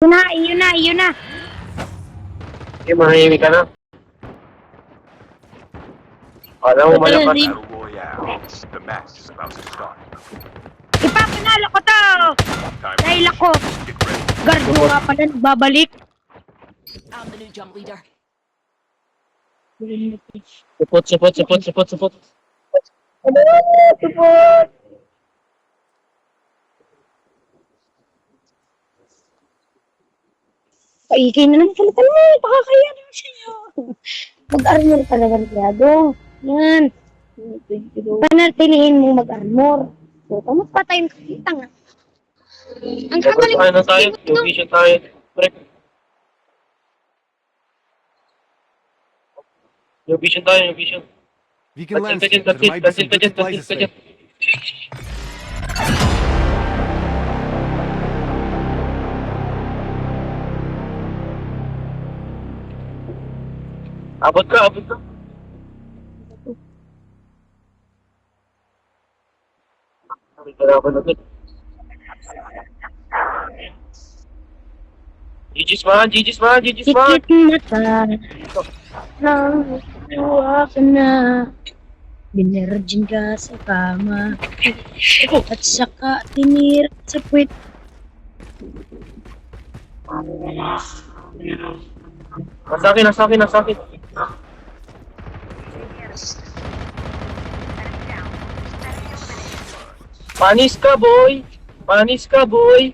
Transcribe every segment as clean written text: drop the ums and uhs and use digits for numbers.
Yun na. Okay, mahimik ka na. Alam mo malakas. Battle Royale. The match is about to start. Ipapanalo ko to! Time Dahil ako, get ready. guard mo nga pala nagbabalik. I'm the new jump leader. Support. Paikay na naman pala mo, pakakaya naman sa'yo. Mag-armor ka naman, Tiago. Yan. Panatilihin mo mag-armor. So, patayin ka kita nga. Ang kakaling Tayo na tayo. Yung vision tayo. Break. Yung vision tayo, yung vision. Beacon Cancel landscape. ka There dyan, might be some cancel ka good dyan, supplies cancel ka to dyan. Abot ka. GG's man. Sikit mata. Nang luwa ka na. Binerjin ka sa kama. At saka tinir sa puwit. Nasa akin. Panis ka, boy. Panis ka, boy.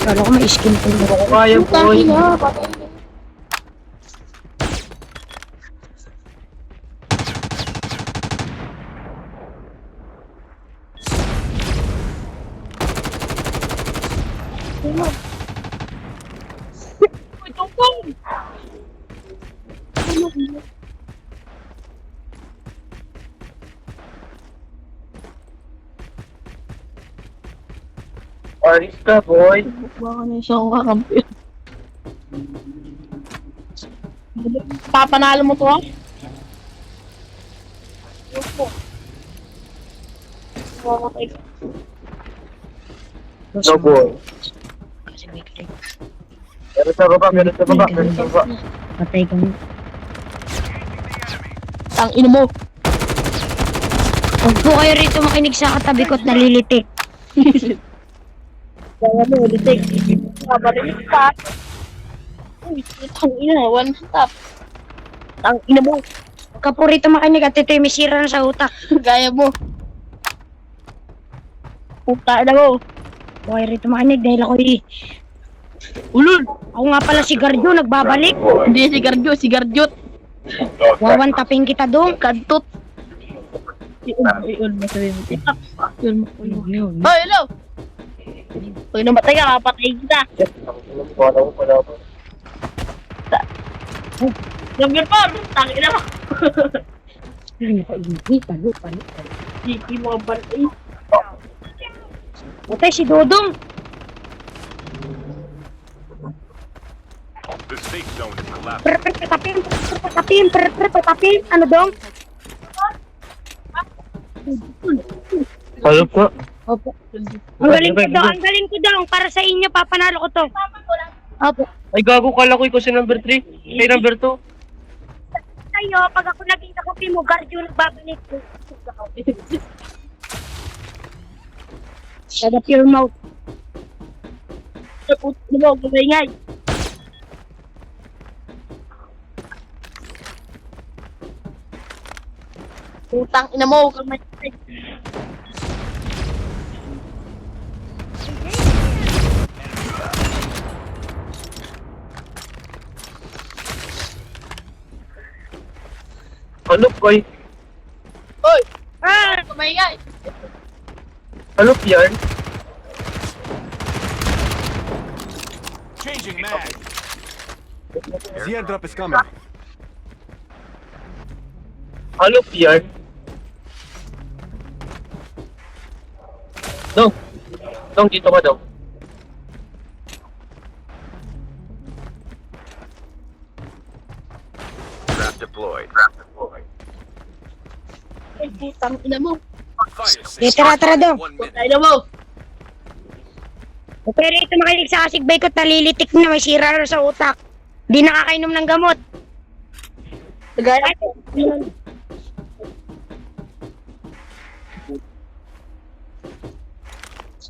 Kala ko may skin ko. Hindi ko kaya, boy. Panis ka, boy. Baka na siyang kakampi. Papanalo mo to, ha? Mamatay ka. No, boy. Kasi may click. Meron sa baba. Patay ka mo. Ang ino mo. Huwag po kayo rito makinig sa katabi ko at nalilitik. Kaya mo, litig. Kabarinig ka. Uy, ang ina, one tap. Ang ina mo. Huwag ka po rito makinig at ito'y may sira na sa utak. Gaya mo. Puta na mo. Huwag kayo rito makinig dahil ako'y... Ulul. Ako nga pala si Garjo, nagbabalik. Hindi si Garjo, si Garjot. Wawantapin kita doon. Kantot. Yun, masabi mo. Yun, oh, hello. Pag namatay ka, kapatay kita. Number 4, tangin na mo. Hindi mo ang balay. Patay si Dodong. The safe zone is collapsing. Patapin. Ano dong? Palop ka. Opo. Ang galing ko dong. Para sa inyo, papanalo ko to. Opo. Ay, gago kala ko ikaw si number 3. Kay number 2. Sa'yo, pag ako naging kakampi mo, Garjo, nagbabalik ko. Shut up your mouth. Ano mo, gumingay. Putang ina mo, kang may... Palop, boy. Hoy! Kumingay! Palop yan. Changing mag. The airdrop is coming. Palop yan. Dong, dito ka, Dong. Trap deployed. Ay, putang ina mo. Okay, tara dong. Tayo na mo. Pero ito makinig sa kasigbay ko, nalilitik na, may sira na sa utak. Di nakakainom ng gamot. Tagay.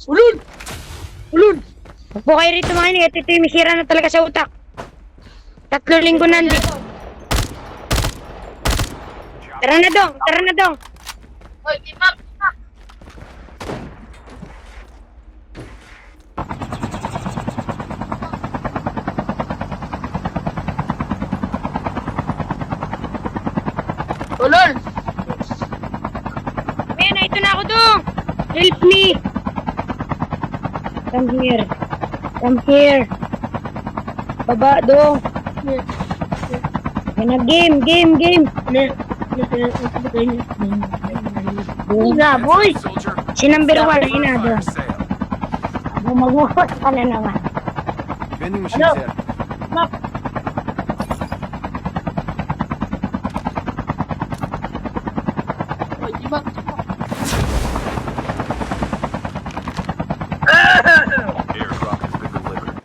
Ulun! Ulun! Huwag po kayo rito makinig, ito yung may sira na talaga sa utak. 3 linggo nandito. Tara na dong. Hoy, Timak! Ulun! Ayan, ito na ako dong. Help me. Come here. Baba dong. Yan na, game. Nga, boy! Si number 1, ayun na dong. Magmukot ka na naman. Vending machines here. Hoy, Timak! Airdrop has been delivered.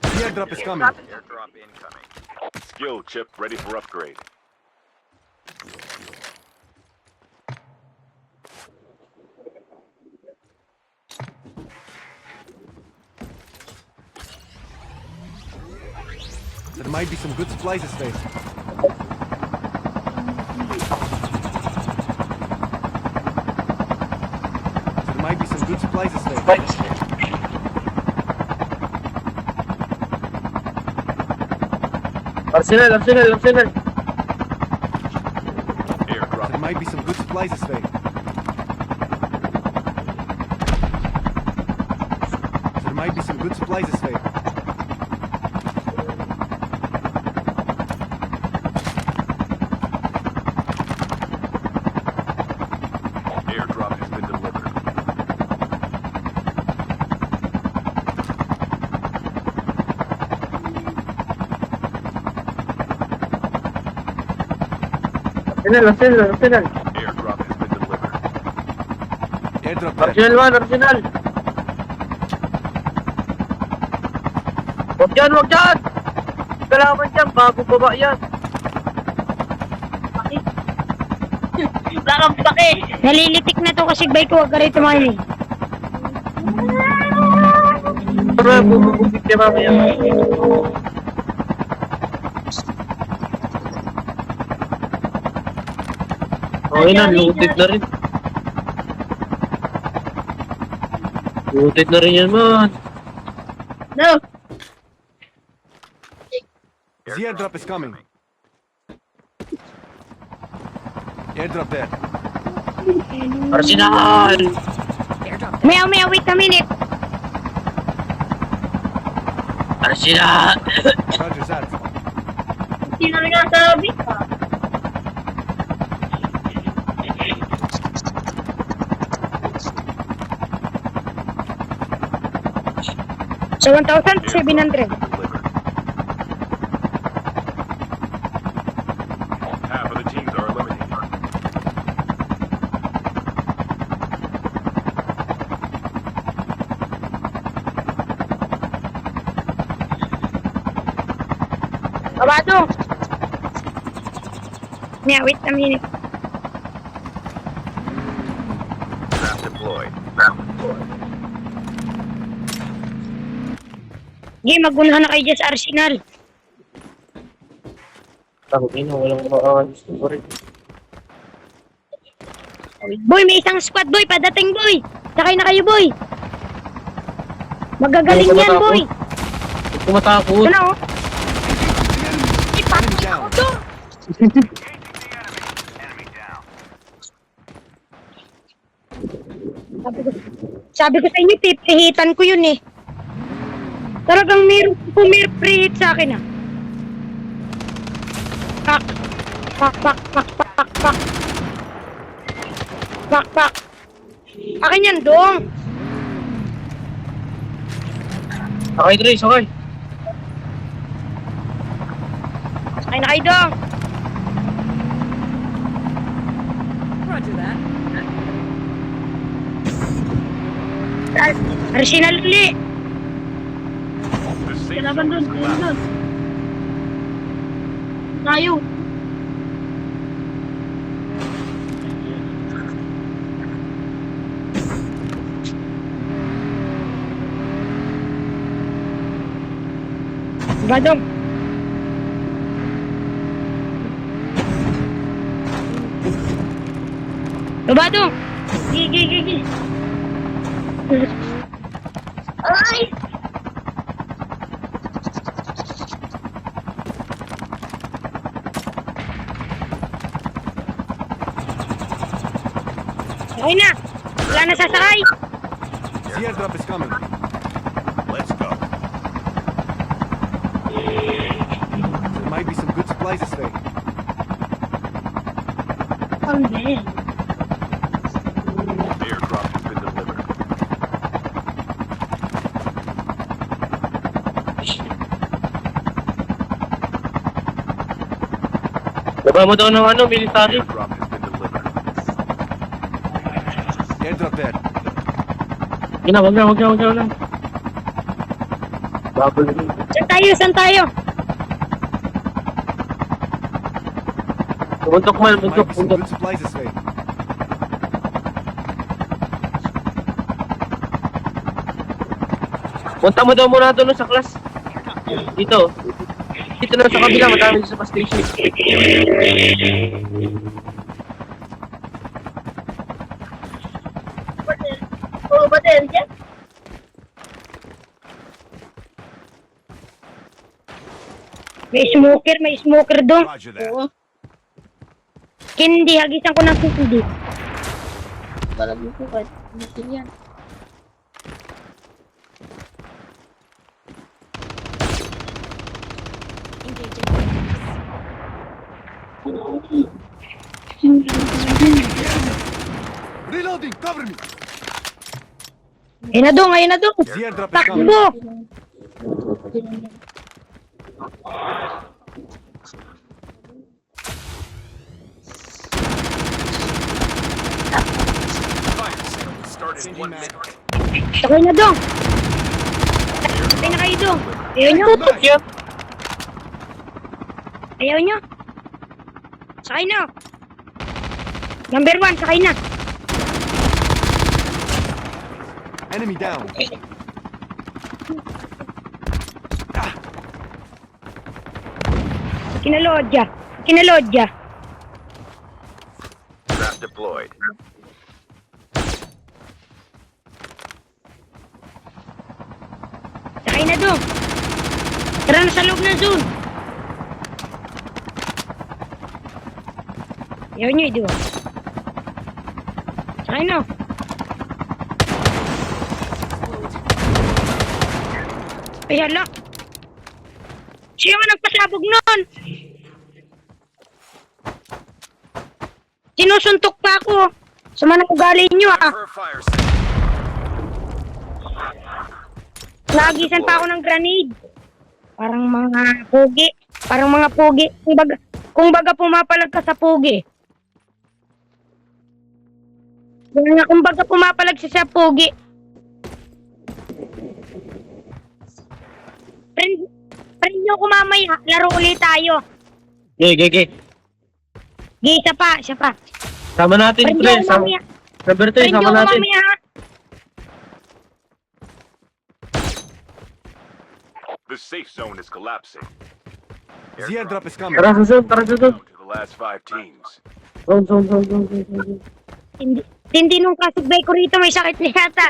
The airdrop is coming. Airdrop incoming. Skill chip ready for upgrade. There might be some good supplies this way. There might be some good supplies this way. Arsenal. Airdrop. There might be some good supplies this way. There might be some good supplies this way. Airdrop has been delivered. Arsenal. Airdrop has been delivered. Airdrop there. Arsenal 1, Arsenal. Wag dyan! Kalaman dyan, bago baba yan. Wala kang pake! Nalilitik na to kasigbay ko, huwag ka rito makinig. Tara, bububugit ka mamaya. Okay na, looted na rin. Looted na rin yan, man. No! The airdrop is coming. Airdrop there. Arsenal! Airdrop. Meow, wait a minute. Arsenal! Roger that. Sino na nga sabi? So, 1,700. Delivered. Half of the teams are eliminated. Abado. Meow, wait a minute. Trap deployed. Game, magunahan na kayo dyan sa Arsenal. Takot ina, walang makakagusto ko rin. Boy, may isang squad, boy. Padating, boy. Sakay na kayo, boy. Magagaling Huwag ka yan, matakot. boy. Huwag kumatakot. Ito na, oh. Enemy down. Sabi ko sa inyo, pipihitan ko yun eh. Talagang may preheat sa akin ah. Pak. Akin yan, dong. Sakay, Dre, sakay. Sakay na kayo, dong. Roger that. Arsenal uli. The safe Kailangan zone doon, is collapsing. tayo. Badong. Badong. Gigi. Ay! Okay na. Wala na sasakay. The airdrop is coming. Let's go. There might be some good supplies this way. Ang ben. The airdrop has been delivered. Baba mo daw ng ano, military. Airdrop has been delivered. The airdrop there. Wag na. Bubble. Saan tayo? Buntok man, There might be some buntok. good supplies this way. Punta mo daw muna doon sa class. Dito. Dito na sa kabila, madami sa station. Oo, bater dyan? May smoker doon. Roger that. Oo. Hindi, hagisan ko ng hindi. Balag mo po kahit natin yan. Engaging. Reloading! Cover me! Ayun na doon. The airdrop is coming. Takbo. Fire sale will start in 1 minute. Sakay na doon. Sakay na kayo doon. Ayaw nyo? Yan. Ayaw nyo? Sakay na. Number 1, sakay na. Enemy down. Kinalodya. Trap deployed. Sakay na doon. Tara na sa loob ng zone. Ayaw nyo, di ba? Sakay na. Ay, hala. Siya nga nagpasabog nun. Sinusuntok pa ako. Sa mga ugali nyo, ah. For a fire sale. Nagisan pa ako ng grenade. Parang mga pugi. Parang mga pugi. Kung baga pumapalag ka sa pugi. Kung baga pumapalag siya sa pugi. Friend nyo ko mamaya. Laro ulit tayo. Okay. Siya pa. Sama natin, Friend nyo pre. ko mamaya. Number 3, Friend nyo sama ko natin. mamaya, ha? The safe zone is collapsing. The airdrop is coming. Tara sa zone. Down to the last 5 teams. Zone. Hindi nung kasubay ko rito may sakit na yata.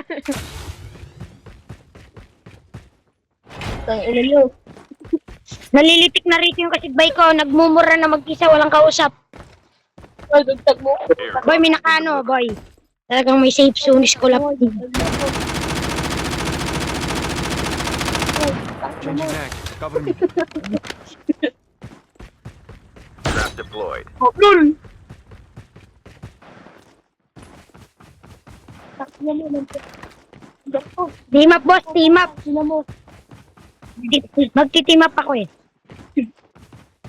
Ang ina nyo. Nalilitik na rito yung kasubay ko. Nagmumura na mag-isa, walang kausap. Ay, dagdag mo. Airdrop Boy, may has been nakano, delivered. boy. Talagang may safe zone is collapsing. Changing mag. Cover me. Trap deployed. Lul! Takya mo lang. Dako. Team up, boss. Team up. Sila mo. Magti-team up ako eh.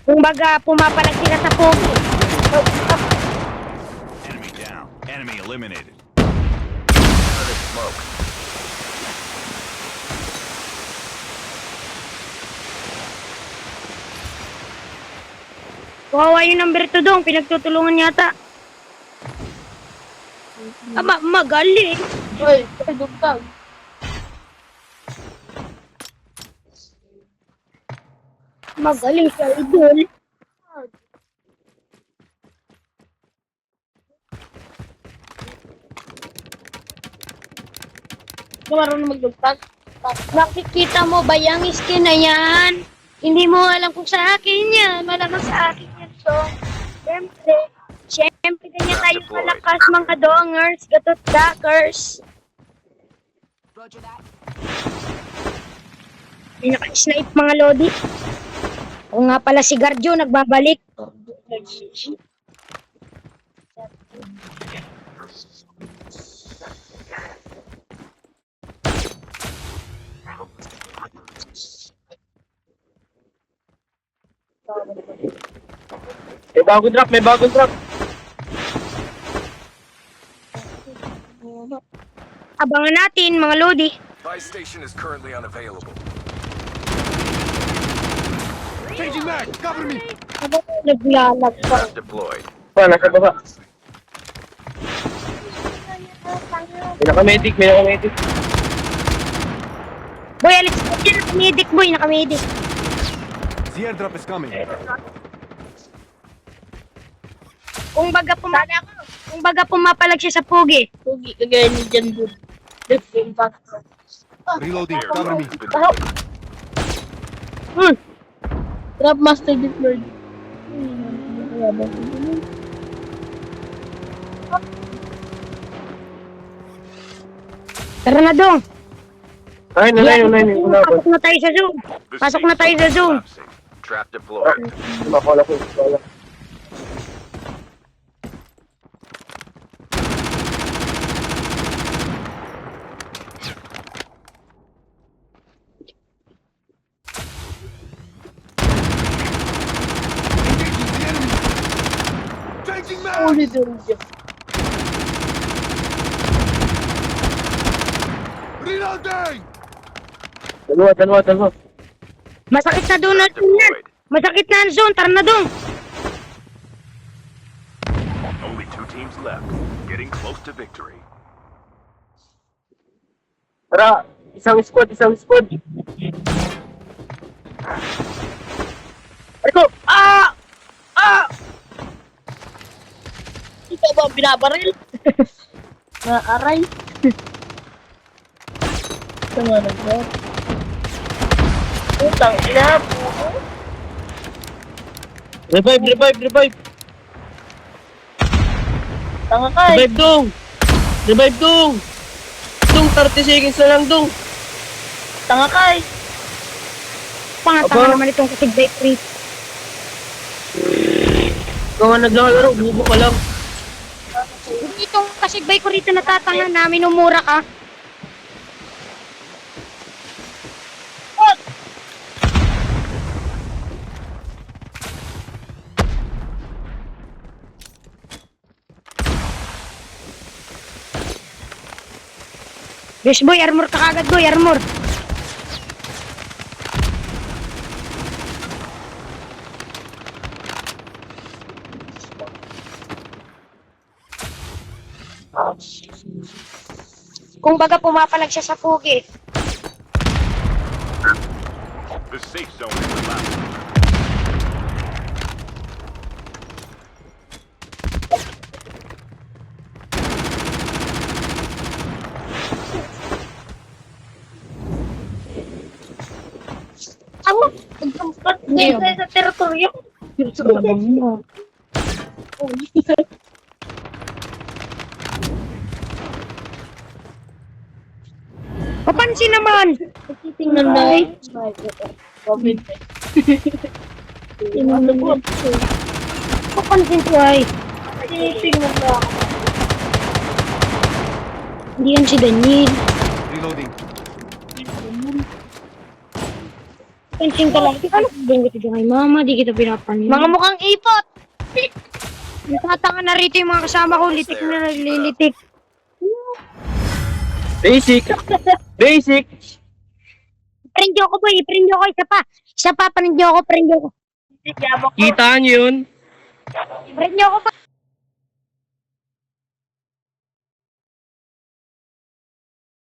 Kung baga pumapalag sila sa pogi. Enemy down. eliminated. Smoke. Kawawa yung number 2 dong, pinagtutulungan yata. Aba, magaling. Uy, dugtag. Magaling siya, idol. Ikaw marunong magdugtag? Nakikita mo ba yung skin na yan? Hindi mo alam kung sa akin yan. Malakas sa akin yan, so. Siyempre, ganyan tayo malakas mga dongers, gatot dackers. Roger that. May naka-snipe mga lodi. O nga pala si Guardio, nagbabalik. May bagong drop, may bagong drop. Abangan natin mga lodi. Buy station is currently unavailable. Changing mag! Cover me! Naglalag pa. Trap deployed. Pa, nasa baba. May naka-medic, may naka-medic. Boy, alis ko yan. Nakamedic, boy. Nakamedic. The airdrop is coming. Kung baga pumapalag siya sa pugi. Pugi, kagaya ni Jan Bud. Death impact. Reloading. Cover me. Trap master deployed. Tara na dong. Ay, nalayo. Pasok na tayo sa zone. The Pasok safe na tayo sa zone. collapsing. Trap deployed. Makola ko. Engaging the enemy! Changing mag! Only the region. Reloading! Dalawa. Masakit na doon na Trap zone yan. deployed. Masakit na ang zone. Tara na dong. Only 2 teams left. Getting close to victory. Tara, isang squad. Aray ko! Ikaw ba ang binabaril? Naaray. Tama na ba? Utang ina po. Revive! Tanga ka eh. Revive dong! Dong, 30 seconds na lang dong! Tanga ka eh. Pangatanga naman itong kasigbay free. Ikaw nga naglalaro, bubo ka lang. Itong kasigbay ko rito natatanga na, minumura ka. Yes boy, armor ka kagad boy, armor. Kung baga pumapalag siya sa pugi. The safe zone is collapsing. Ako, nagkampat ngayon sa teritoryo. Sa labang mo. Papansin naman! Tingnan na. Covid. Tingnan na. Papansin ko ay. Tingnan na. Hindi yan si Daniel. Reloading. Pansin ka lang. Ano kung ganyan kita kay mama? Di kita pinapansin. Mga mukhang ipot. Natatanga na rito yung mga kasama ko. Litik na naglilitik. Basic. Basic. Friend nyo ako, boy. Friend nyo ako. Isa pa. Isa pa. Friend nyo ako. Friend nyo ako. Kita nyo yun? Friend nyo ako,